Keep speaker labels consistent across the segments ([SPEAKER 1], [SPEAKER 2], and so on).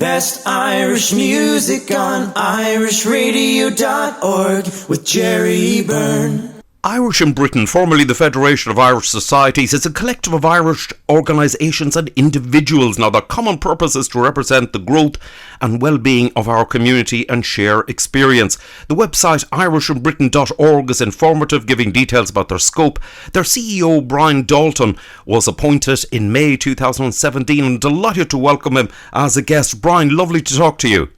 [SPEAKER 1] Best Irish music on irishradio.org with Jerry Byrne.
[SPEAKER 2] Irish in Britain, formerly the Federation of Irish Societies, is a collective of Irish organisations and individuals. Now, their common purpose is to represent the growth and well-being of our community and share experience. The website irishinbritain.org is informative, giving details about their scope. Their CEO, Brian Dalton, was appointed in May 2017, and delighted to welcome him as a guest. Brian, lovely to talk to you.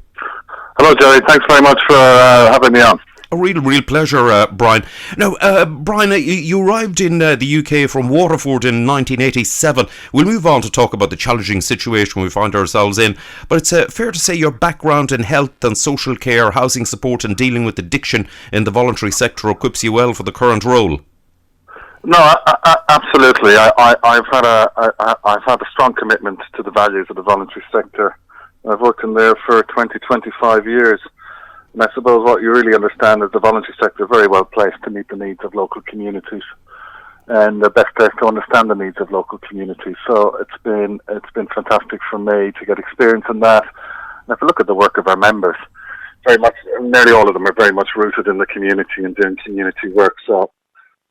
[SPEAKER 3] Hello, Jerry. Thanks very much for having me on.
[SPEAKER 2] A real pleasure, Brian. Now, Brian, you arrived in the UK from Waterford in 1987. We'll move on to talk about the challenging situation we find ourselves in. But it's fair to say your background in health and social care, housing support and dealing with addiction in the voluntary sector equips you well for the current role.
[SPEAKER 3] No, absolutely. I've had a strong commitment to the values of the voluntary sector. I've worked in there for 25 years. And I suppose what you really understand is the voluntary sector is very well placed to meet the needs of local communities, and the best place to understand the needs of local communities. So it's been fantastic for me to get experience in that. And if you look at the work of our members, very much, nearly all of them are very much rooted in the community and doing community work. So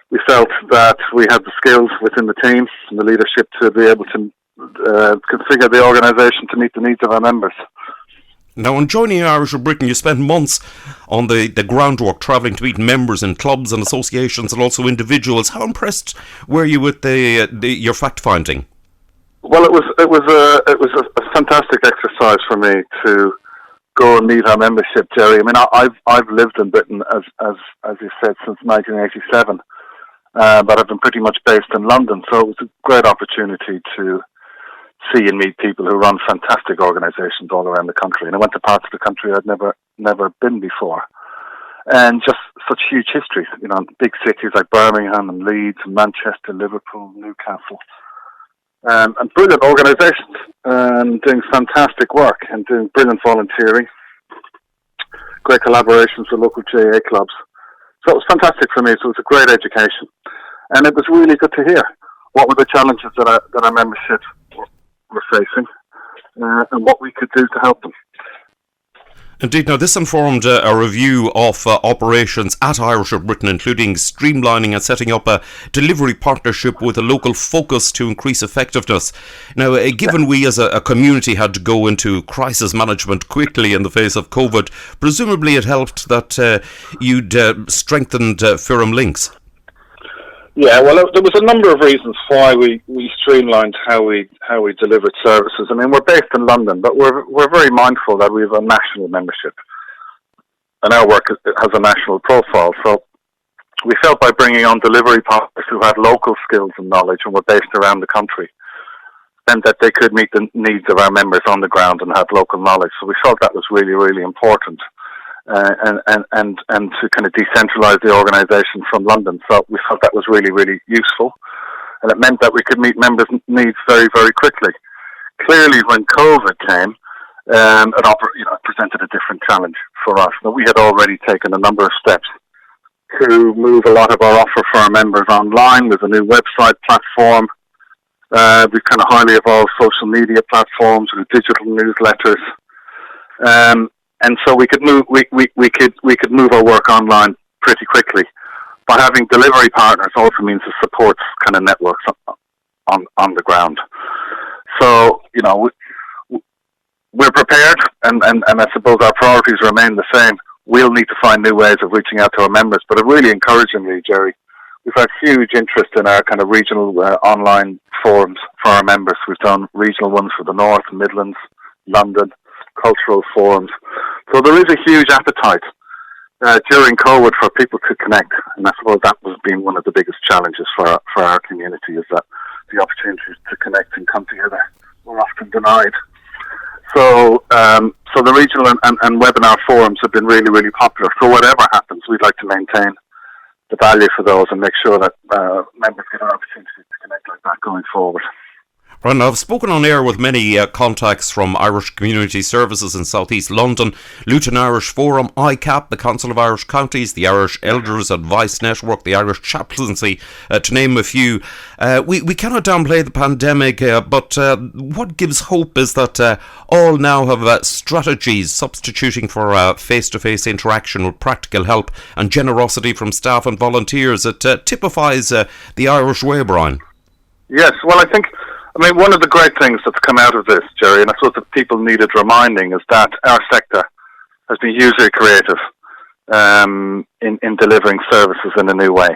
[SPEAKER 3] we felt that we had the skills within the team and the leadership to be able to configure the organisation to meet the needs of our members.
[SPEAKER 2] Now, on joining Irish in Britain, you spent months on the groundwork, travelling to meet members in clubs and associations and also individuals. How impressed were you with your fact finding?
[SPEAKER 3] Well, it was a fantastic exercise for me to go and meet our membership, Jerry. I mean, I've lived in Britain as you said since 1987, but I've been pretty much based in London, so it was a great opportunity to see and meet people who run fantastic organisations all around the country. And I went to parts of the country I'd never been before. And just such huge histories, you know, big cities like Birmingham and Leeds and Manchester, Liverpool, Newcastle. And brilliant organisations, and doing fantastic work and doing brilliant volunteering. Great collaborations with local JA clubs. So it was fantastic for me, so it was a great education. And it was really good to hear what were the challenges that our membership were facing, and what we could do to help them.
[SPEAKER 2] Indeed. Now, this informed a review of operations at Irish in Britain, including streamlining and setting up a delivery partnership with a local focus to increase effectiveness. Now, given we as a community had to go into crisis management quickly in the face of COVID, presumably it helped that you'd strengthened firm links.
[SPEAKER 3] Yeah, well, there was a number of reasons why we streamlined how we delivered services. I mean, we're based in London, but we're very mindful that we have a national membership, and our work has a national profile. So we felt by bringing on delivery partners who had local skills and knowledge and were based around the country, and that they could meet the needs of our members on the ground and have local knowledge. So we felt that was really, really important. And to kind of decentralise the organisation from London. So we felt that was really, really useful. And it meant that we could meet members' needs very, very quickly. Clearly, when COVID came, it presented a different challenge for us. Now, we had already taken a number of steps to move a lot of our offer for our members online. There's a new website platform. We've kind of highly evolved social media platforms with digital newsletters. And so we could move move our work online pretty quickly. But having delivery partners also means the support kind of networks on the ground. So, you know, we're prepared, and I suppose our priorities remain the same. We'll need to find new ways of reaching out to our members. But really encouragingly, Jerry, we've had huge interest in our kind of regional online forums for our members. We've done regional ones for the North, Midlands, London, cultural forums. So there is a huge appetite during COVID for people to connect, and I suppose that was being one of the biggest challenges for our community, is that the opportunities to connect and come together were often denied. So the regional and webinar forums have been really, really popular. So whatever happens, we'd like to maintain the value for those and make sure that members get an opportunity to connect like that going forward.
[SPEAKER 2] And I've spoken on air with many contacts from Irish Community Services in South East London, Luton Irish Forum, ICAP, the Council of Irish Counties, the Irish Elders Advice Network, the Irish Chaplaincy, to name a few. We cannot downplay the pandemic, but what gives hope is that all now have strategies substituting for face-to-face interaction with practical help and generosity from staff and volunteers. It typifies the Irish way, Brian.
[SPEAKER 3] Yes, well, I mean, one of the great things that's come out of this, Jerry, and I suppose that people needed reminding, is that our sector has been hugely creative in delivering services in a new way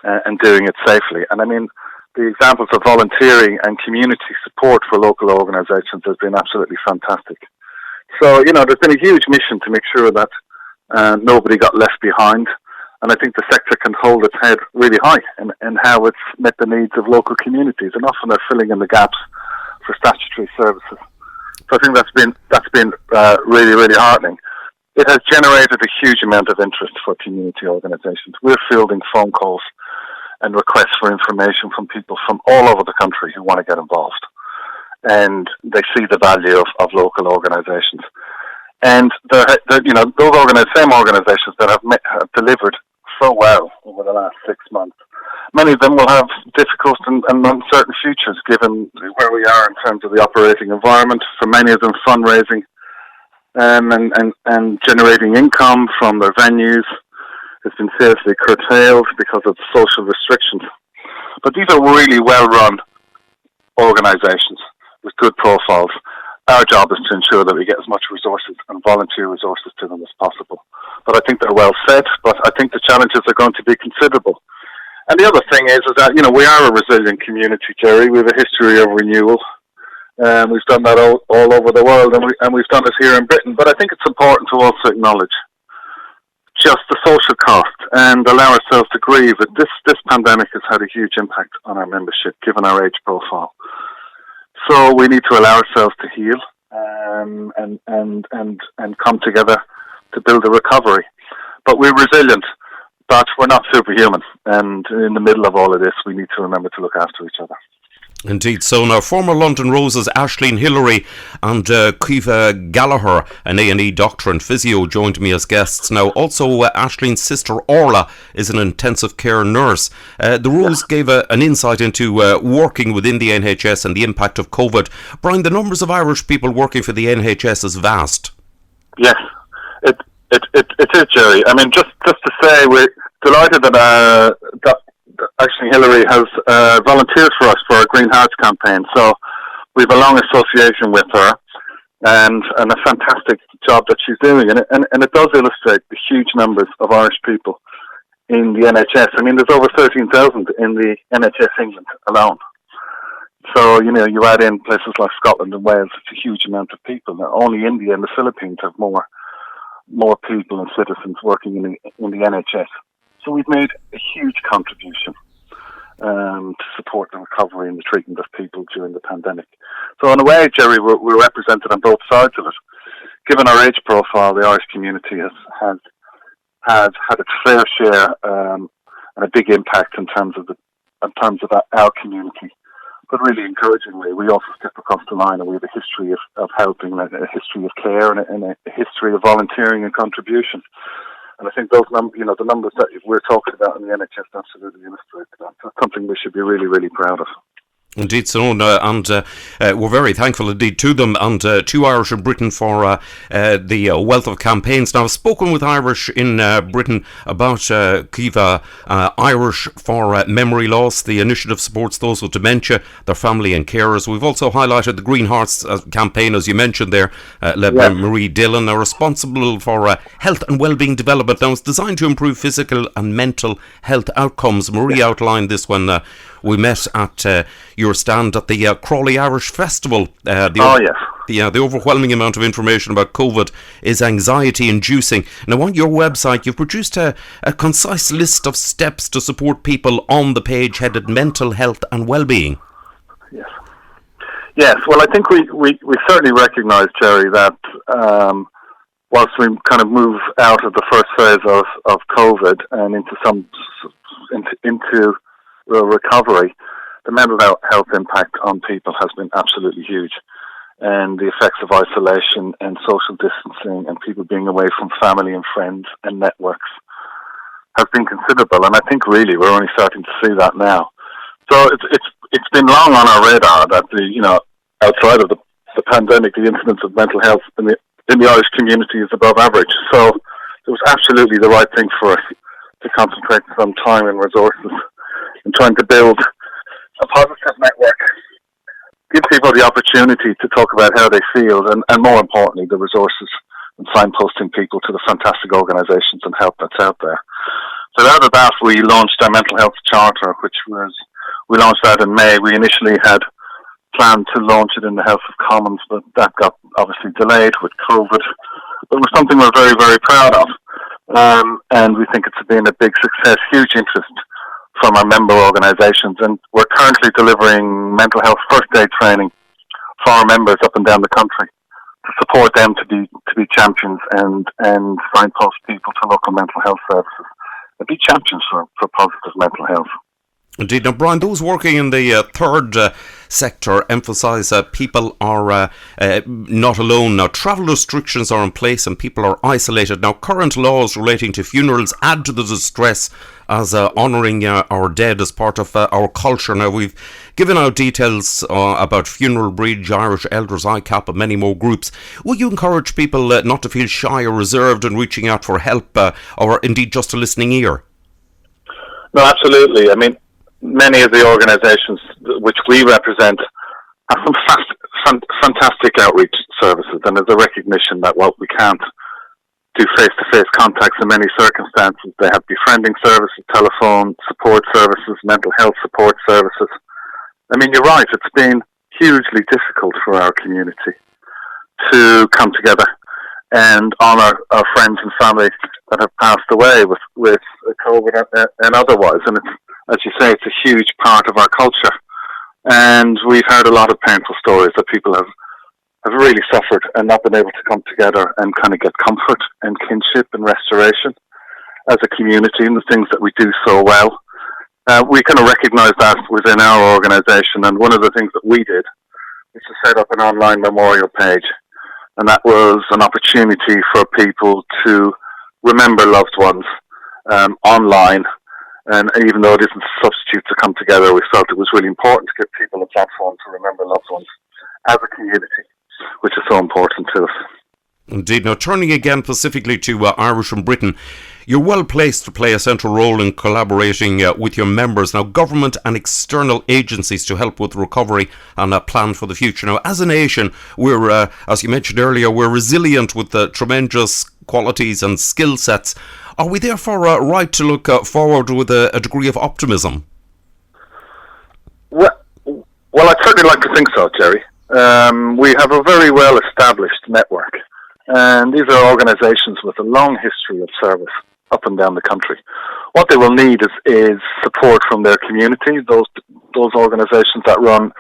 [SPEAKER 3] and doing it safely. And I mean, the examples of volunteering and community support for local organisations has been absolutely fantastic. So, there's been a huge mission to make sure that nobody got left behind. And I think the sector can hold its head really high in how it's met the needs of local communities, and often they're filling in the gaps for statutory services. So I think that's been really, really heartening. It has generated a huge amount of interest for community organisations. We're fielding phone calls and requests for information from people from all over the country who want to get involved, and they see the value of local organisations. And those same organisations that have delivered so well over the last 6 months, many of them will have difficult and uncertain futures given where we are in terms of the operating environment. For many of them, fundraising and generating income from their venues has been seriously curtailed because of social restrictions. But these are really well-run organisations with good profiles. Our job is to ensure that we get as much resources and volunteer resources to them as possible. But I think they're well set, but I think the challenges are going to be considerable. And the other thing is that, we are a resilient community, Jerry. We have a history of renewal. We've done that all over the world, and we've done it here in Britain. But I think it's important to also acknowledge just the social cost and allow ourselves to grieve that this pandemic has had a huge impact on our membership, given our age profile. So we need to allow ourselves to heal and come together to build a recovery. But we're resilient, but we're not superhuman. And in the middle of all of this, we need to remember to look after each other.
[SPEAKER 2] Indeed. So now, former London Roses Aisling Hillary and Caoimhe Gallagher, an A&E doctor and physio, joined me as guests. Now, also Aisling's sister Orla is an intensive care nurse. The Rose gave an insight into working within the NHS and the impact of COVID. Brian, the numbers of Irish people working for the NHS is vast.
[SPEAKER 3] Yes, it is, Jerry. I mean, just to say, we're delighted that actually Hillary has volunteered for us for our Green Hearts campaign. So we have a long association with her and a fantastic job that she's doing. And it does illustrate the huge numbers of Irish people in the NHS. I mean, there's over 13,000 in the NHS England alone. So, you add in places like Scotland and Wales, it's a huge amount of people. Now, only India and the Philippines have more people and citizens working in the NHS. So we've made a huge contribution to support the recovery and the treatment of people during the pandemic. So in a way, Jerry, we're represented on both sides of it. Given our age profile, the Irish community has had its fair share and a big impact in terms of our community. But really encouragingly, we also step across the line, and we have a history of helping, a history of care, and a history of volunteering and contribution. And I think those numbers, the numbers that we're talking about in the NHS absolutely illustrate that. That's something we should be really, really proud of.
[SPEAKER 2] Indeed so, and we're very thankful indeed to them and to Irish in Britain for the wealth of campaigns. Now, I've spoken with Irish in Britain about Caoimhe Irish for Memory Loss. The initiative supports those with dementia, their family and carers. We've also highlighted the Green Hearts campaign, as you mentioned there, led by Marie Dillon, are responsible for health and wellbeing development. Now, it's designed to improve physical and mental health outcomes. Marie outlined this when we met at your stand at the Crawley Irish Festival. The overwhelming amount of information about COVID is anxiety-inducing. Now, on your website, you've produced a concise list of steps to support people on the page headed Mental Health and Wellbeing.
[SPEAKER 3] Yes. Well, I think we certainly recognise, Jerry, that whilst we kind of move out of the first phase of COVID and into recovery, the mental health impact on people has been absolutely huge. And the effects of isolation and social distancing and people being away from family and friends and networks have been considerable. And I think really we're only starting to see that now. So it's been long on our radar that outside of the pandemic, the incidence of mental health in the Irish community is above average. So it was absolutely the right thing for us to concentrate some time and resources in trying to build a positive network, give people the opportunity to talk about how they feel, and more importantly, the resources and signposting people to the fantastic organisations and help that's out there. So out of that, we launched our mental health charter, we launched that in May. We initially had planned to launch it in the House of Commons, but that got obviously delayed with COVID. But it was something we're very, very proud of. And we think it's been a big success, huge interest from our member organisations. And we're currently delivering mental health first aid training for our members up and down the country to support them to be champions and signpost people to local mental health services and be champions for positive mental health.
[SPEAKER 2] Indeed. Now, Brian, those working in the third sector emphasise people are not alone. Now, travel restrictions are in place and people are isolated. Now, current laws relating to funerals add to the distress as honouring our dead as part of our culture. Now, we've given out details about Funeral Bridge, Irish Elders, ICAP and many more groups. Will you encourage people not to feel shy or reserved in reaching out for help or indeed just a listening ear?
[SPEAKER 3] No, absolutely. I mean, many of the organisations which we represent have some fantastic outreach services, and there's a recognition that while we can't do face-to-face contacts in many circumstances, they have befriending services, telephone support services, mental health support services. I mean, you're right, it's been hugely difficult for our community to come together and honour our friends and family that have passed away with COVID and otherwise. And it's, as you say, it's a huge part of our culture. And we've heard a lot of painful stories that people have really suffered and not been able to come together and kind of get comfort and kinship and restoration as a community and the things that we do so well. We kind of recognise that within our organisation, and one of the things that we did was to set up an online memorial page, and that was an opportunity for people to remember loved ones online. And even though it isn't a substitute to come together, we felt it was really important to give people a platform to remember loved ones as a community, which is so important to us.
[SPEAKER 2] Indeed. Now, turning again specifically to Irish and Britain, you're well placed to play a central role in collaborating with your members, now government and external agencies, to help with recovery and a plan for the future. Now, as a nation, we're, as you mentioned earlier, we're resilient with tremendous qualities and skill sets. Are we therefore right to look forward with a degree of optimism?
[SPEAKER 3] Well, I'd certainly like to think so, Jerry. We have a very well-established network, and these are organisations with a long history of service up and down the country. What they will need is support from their community. Those organisations that run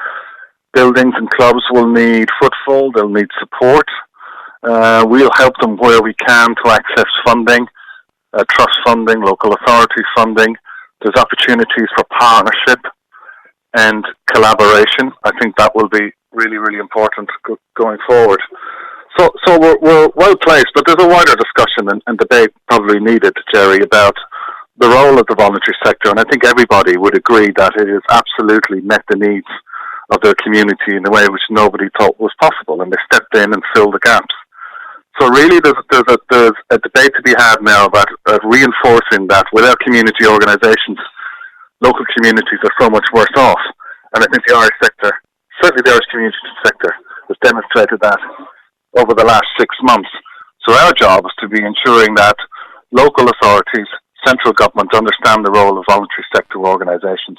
[SPEAKER 3] buildings and clubs will need footfall, they'll need support. We'll help them where we can to access funding, trust funding, local authority funding. There's opportunities for partnership and collaboration. I think that will be really, really important going forward. So we're well placed, but there's a wider discussion and debate probably needed, Jerry, about the role of the voluntary sector. And I think everybody would agree that it has absolutely met the needs of their community in a way which nobody thought was possible, and they stepped in and filled the gaps. So really there's a debate to be had now about reinforcing that without community organisations, local communities are so much worse off. And I think the Irish sector, certainly the Irish community sector, has demonstrated that over the last 6 months. So our job is to be ensuring that local authorities, central government understand the role of voluntary sector organisations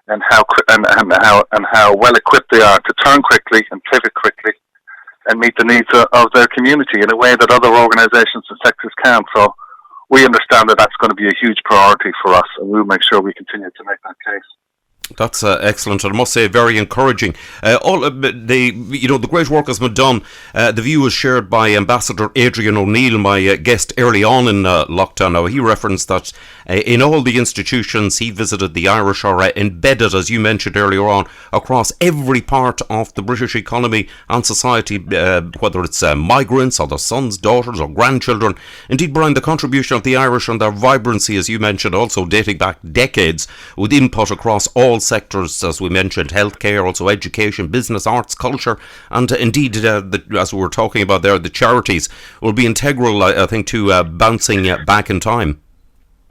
[SPEAKER 3] and how well equipped they are to turn quickly and pivot quickly and meet the needs of their community in a way that other organisations and sectors can't. So we understand that that's going to be a huge priority for us, and we'll make sure we continue to make that case.
[SPEAKER 2] That's excellent, and I must say very encouraging. The great work has been done. The view was shared by Ambassador Adrian O'Neill, my guest early on in lockdown. Now, he referenced that in all the institutions he visited, the Irish are embedded, as you mentioned earlier on, across every part of the British economy and society, whether it's migrants or their sons, daughters or grandchildren. Indeed, Brian, the contribution of the Irish and their vibrancy, as you mentioned, also dating back decades, with input across all sectors, as we mentioned, healthcare, also education, business, arts, culture, and indeed, as we were talking about there, the charities will be integral, I think, to bouncing back in time.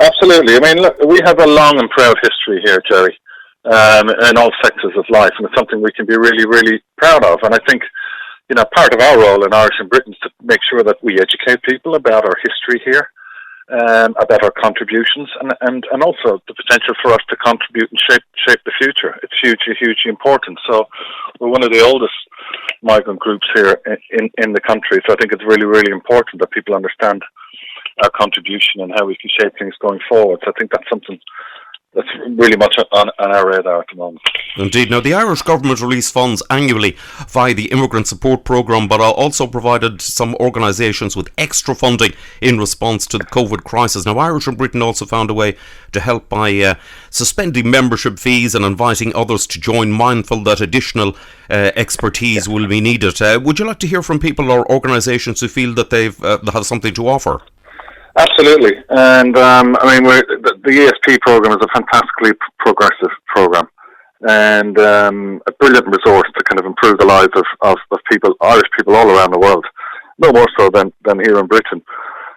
[SPEAKER 3] Absolutely. I mean, look, we have a long and proud history here, Jerry, in all sectors of life, and it's something we can be really, really proud of. And I think, part of our role in Irish and Britain is to make sure that we educate people about our history here, about our contributions, and also the potential for us to contribute and shape the future. It's hugely important. So we're one of the oldest migrant groups here in the country, so I think it's really, really important that people understand our contribution and how we can shape things going forward. So I think that's something that's really much on our radar at the moment.
[SPEAKER 2] Indeed. Now, the Irish government release funds annually via the Immigrant Support Programme, but also provided some organisations with extra funding in response to the COVID crisis. Now, Irish and Britain also found a way to help by suspending membership fees and inviting others to join, mindful that additional expertise will be needed. Would you like to hear from people or organisations who feel that they have something to offer?
[SPEAKER 3] Absolutely, and the ESP program is a fantastically progressive program, and a brilliant resource to kind of improve the lives of people, Irish people all around the world, no more so than here in Britain.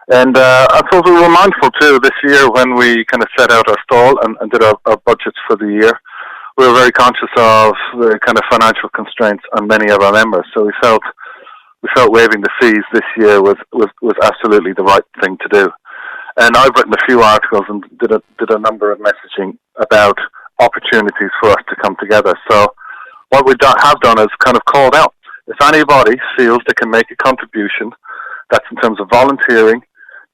[SPEAKER 3] And I suppose we were mindful too this year when we kind of set out our stall and did our budgets for the year. We were very conscious of the kind of financial constraints on many of our members, so we felt waiving the fees this year was absolutely the right thing to do. And I've written a few articles and did a number of messaging about opportunities for us to come together. So what we have done is kind of called out. If anybody feels they can make a contribution, that's in terms of volunteering,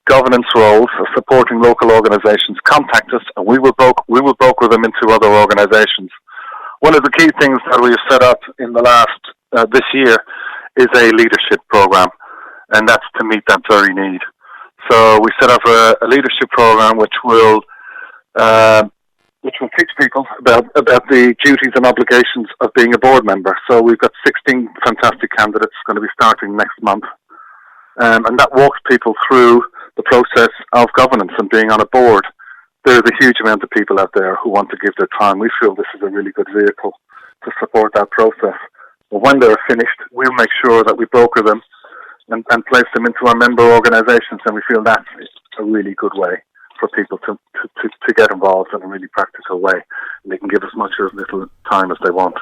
[SPEAKER 3] governance roles, or supporting local organisations, contact us, and we will broker them into other organisations. One of the key things that we have set up in the last this year is a leadership program, and that's to meet that very need. So we set up a leadership program which will teach people about the duties and obligations of being a board member. So we've got 16 fantastic candidates going to be starting next month, and that walks people through the process of governance and being on a board. There's a huge amount of people out there who want to give their time. We feel this is a really good vehicle to support that process. But when they're finished, we'll make sure that we broker them and place them into our member organisations, and we feel that's a really good way for people to get involved in a really practical way. And they can give as much or as little time as they want.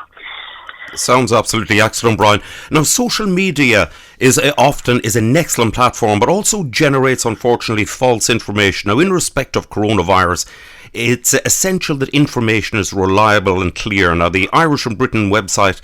[SPEAKER 2] Sounds absolutely excellent, Brian. Now, social media is an excellent platform, but also generates, unfortunately, false information. Now, in respect of coronavirus, it's essential that information is reliable and clear. Now, the Irish and Britain website,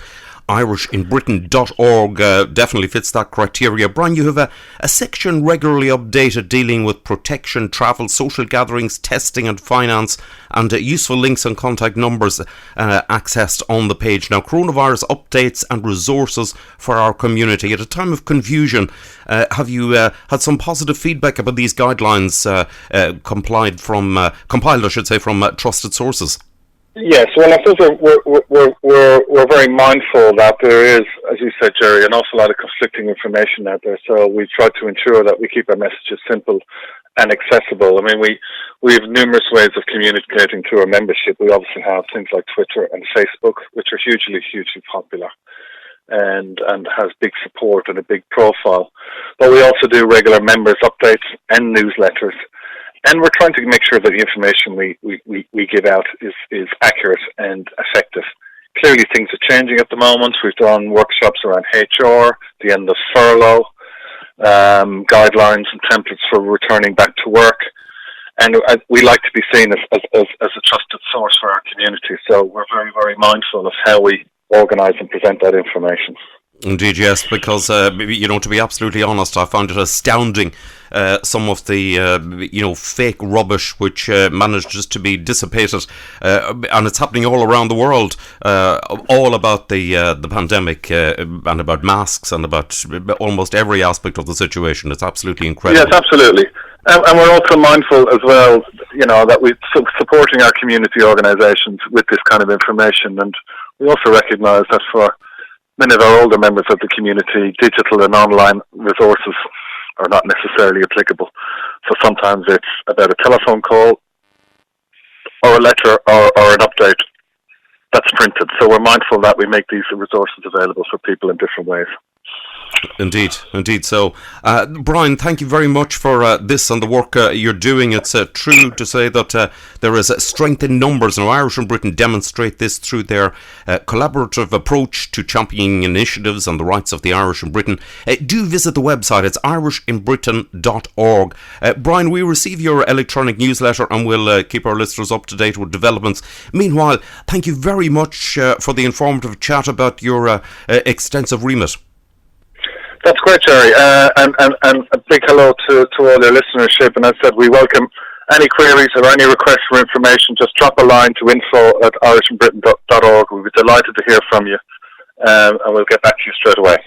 [SPEAKER 2] irishinbritain.org, definitely fits that criteria. Brian, you have a section regularly updated dealing with protection, travel, social gatherings, testing and finance, and useful links and contact numbers accessed on the page. Now, coronavirus updates and resources for our community. At a time of confusion, have you had some positive feedback about these guidelines compiled from trusted sources?
[SPEAKER 3] Yes, well, I suppose we're very mindful that there is, as you said, Jerry, an awful lot of conflicting information out there. So we try to ensure that we keep our messages simple and accessible. I mean, we have numerous ways of communicating to our membership. We obviously have things like Twitter and Facebook, which are hugely popular and has big support and a big profile. But we also do regular members updates and newsletters. And we're trying to make sure that the information we give out is accurate and effective. Clearly, things are changing at the moment. We've done workshops around HR, the end of furlough, guidelines and templates for returning back to work. And we like to be seen as a trusted source for our community. So we're very, very mindful of how we organise and present that information.
[SPEAKER 2] Indeed, yes, because, to be absolutely honest, I found it astounding, some of the, fake rubbish which manages to be dissipated, and it's happening all around the world, all about the pandemic, and about masks, and about almost every aspect of the situation. It's absolutely incredible.
[SPEAKER 3] Yes, absolutely. And we're also mindful as well, that we're supporting our community organisations with this kind of information, and we also recognise that for many of our older members of the community, digital and online resources are not necessarily applicable. So sometimes it's about a telephone call or a letter or an update that's printed. So we're mindful that we make these resources available for people in different ways.
[SPEAKER 2] Indeed. So, Brian, thank you very much for this and the work you're doing. It's true to say that there is strength in numbers, and Irish in Britain demonstrate this through their collaborative approach to championing initiatives and the rights of the Irish in Britain. Do visit the website. It's irishinbritain.org. Brian, we receive your electronic newsletter, and we'll keep our listeners up to date with developments. Meanwhile, thank you very much for the informative chat about your extensive remit.
[SPEAKER 3] That's great, Jerry, and a big hello to all your listenership. And as I said, we welcome any queries or any requests for information. Just drop a line to info@irishinbritain.org. We'll be delighted to hear from you, and we'll get back to you straight away.